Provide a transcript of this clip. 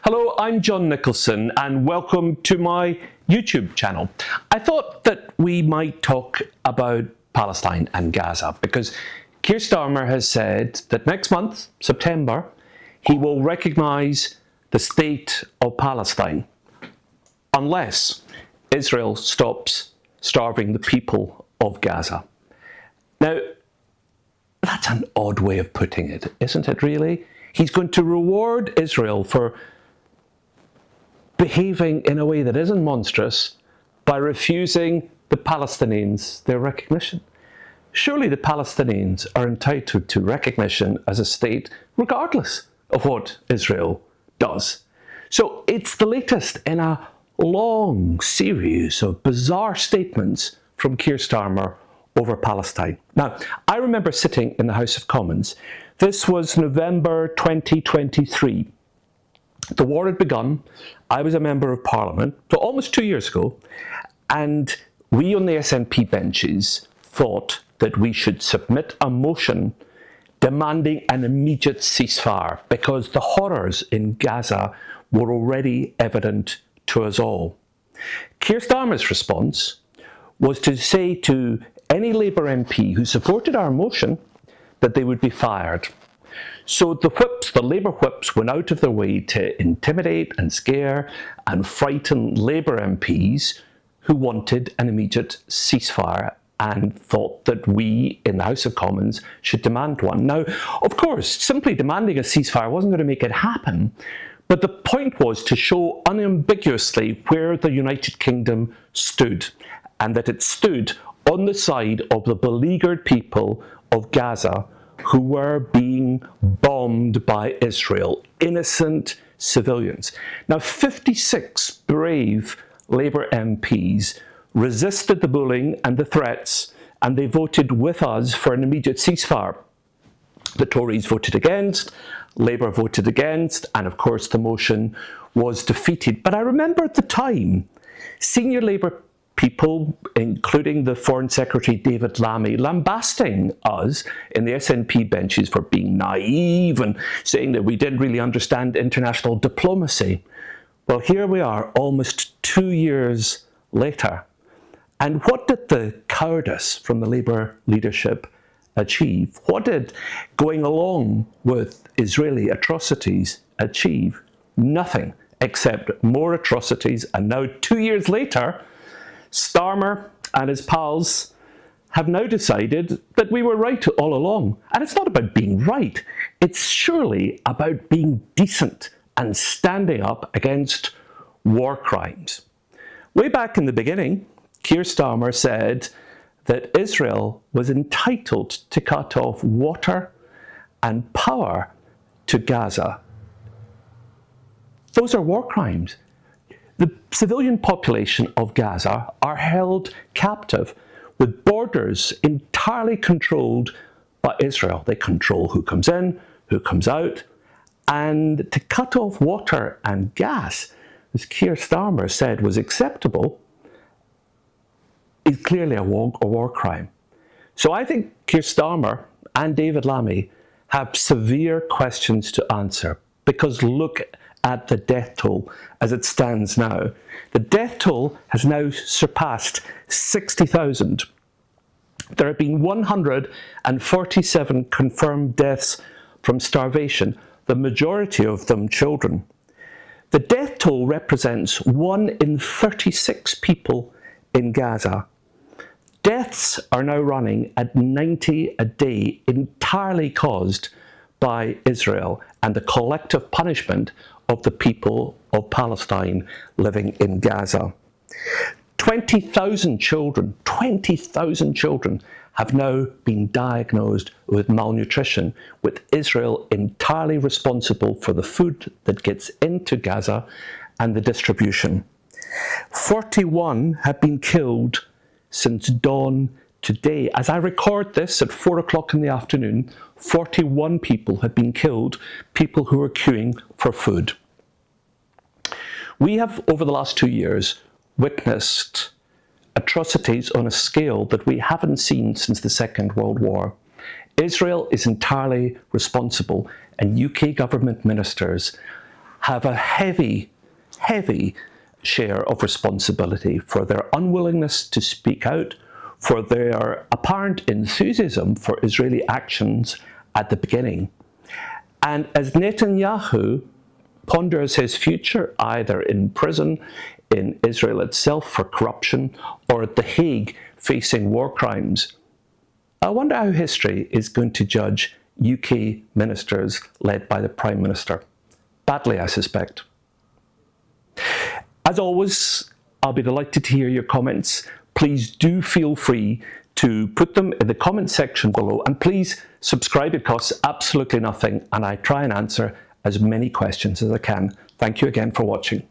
Hello, I'm John Nicholson and welcome to my YouTube channel. I thought that we might talk about Palestine and Gaza because Keir Starmer has said that next month, September, he will recognise the state of Palestine unless Israel stops starving the people of Gaza. Now, that's an odd way of putting it, isn't it really? He's going to reward Israel for behaving in a way that isn't monstrous by refusing the Palestinians their recognition. Surely the Palestinians are entitled to recognition as a state regardless of what Israel does. So it's the latest in a long series of bizarre statements from Keir Starmer over Palestine. Now, I remember sitting in the House of Commons. This was November 2023. The war had begun. I was a member of Parliament, so almost 2 years ago, and we on the SNP benches thought that we should submit a motion demanding an immediate ceasefire because the horrors in Gaza were already evident to us all. Keir Starmer's response was to say to any Labour MP who supported our motion that they would be fired. So the whips, the Labour whips, went out of their way to intimidate and scare and frighten Labour MPs who wanted an immediate ceasefire and thought that we in the House of Commons should demand one. Now, of course, simply demanding a ceasefire wasn't going to make it happen, but the point was to show unambiguously where the United Kingdom stood, and that it stood on the side of the beleaguered people of Gaza who were being bombed by Israel, innocent civilians. Now, 56 brave Labour MPs resisted the bullying and the threats, and they voted with us for an immediate ceasefire. The Tories voted against, Labour voted against, and of course the motion was defeated. But I remember at the time, senior Labour people, including the Foreign Secretary David Lammy, lambasting us in the SNP benches for being naive and saying that we didn't really understand international diplomacy. Well, here we are almost 2 years later. And what did the cowardice from the Labour leadership achieve? What did going along with Israeli atrocities achieve? Nothing except more atrocities. And now 2 years later, Starmer and his pals have now decided that we were right all along. And it's not about being right. It's surely about being decent and standing up against war crimes. Way back in the beginning, Keir Starmer said that Israel was entitled to cut off water and power to Gaza. Those are war crimes. The civilian population of Gaza are held captive with borders entirely controlled by Israel. They control who comes in, who comes out, and to cut off water and gas, as Keir Starmer said was acceptable, is clearly a war crime. So I think Keir Starmer and David Lammy have severe questions to answer, because look at the death toll as it stands now. The death toll has now surpassed 60,000. There have been 147 confirmed deaths from starvation, the majority of them children. The death toll represents 1 in 36 people in Gaza. Deaths are now running at 90 a day, entirely caused by Israel and the collective punishment of the people of Palestine living in Gaza. 20,000 children have now been diagnosed with malnutrition, with Israel entirely responsible for the food that gets into Gaza and the distribution. 41 have been killed since dawn today. As I record this at 4 o'clock in the afternoon, 41 people have been killed, people who are queuing for food. We have, over the last 2 years, witnessed atrocities on a scale that we haven't seen since the Second World War. Israel is entirely responsible, and UK government ministers have a heavy share of responsibility for their unwillingness to speak out, for their apparent enthusiasm for Israeli actions at the beginning. And as Netanyahu ponders his future, either in prison, in Israel itself for corruption, or at The Hague facing war crimes, I wonder how history is going to judge UK ministers led by the Prime Minister. Badly, I suspect. As always, I'll be delighted to hear your comments. Please do feel free to put them in the comment section below, and please subscribe. It costs absolutely nothing, and I try and answer as many questions as I can. Thank you again for watching.